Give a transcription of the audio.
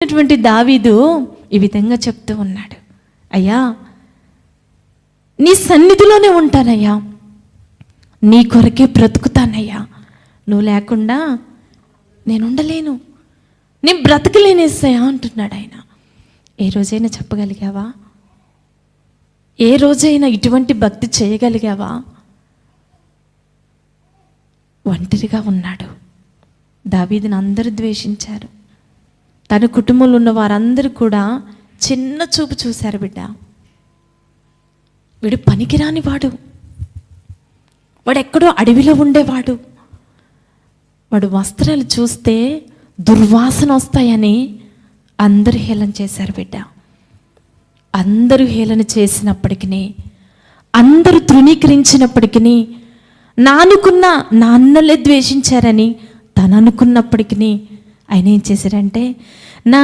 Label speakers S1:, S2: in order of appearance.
S1: అయినటువంటి దావీదు ఈ విధంగా చెప్తూ ఉన్నాడు, అయ్యా నీ సన్నిధిలోనే ఉంటానయ్యా, నీ కొరకే బ్రతుకుతానయ్యా, నువ్వు లేకుండా నేను ఉండలేను, నేను బ్రతకలేనేసయ్యా అంటున్నాడు ఆయన. ఏ రోజైనా చెప్పగలిగావా? ఏ రోజైనా ఇటువంటి భక్తి చేయగలిగావా? ఒంటరిగా ఉన్నాడు. దావీదుని అందరూ ద్వేషించారు. తన కుటుంబంలో ఉన్న వారందరూ కూడా చిన్న చూపు చూశారు. బిడ్డ, వీడు పనికిరాని వాడు, వాడు ఎక్కడో అడవిలో ఉండేవాడు, వాడు వస్త్రాలు చూస్తే దుర్వాసన వస్తాయని అందరూ హేళన చేశారు. బిడ్డ, అందరూ హేళన చేసినప్పటికీ, అందరూ తృణీకరించినప్పటికీ, నా అన్నలే ద్వేషించారని తను అనుకున్నప్పటికీ ఆయన ఏం చేశారంటే, నా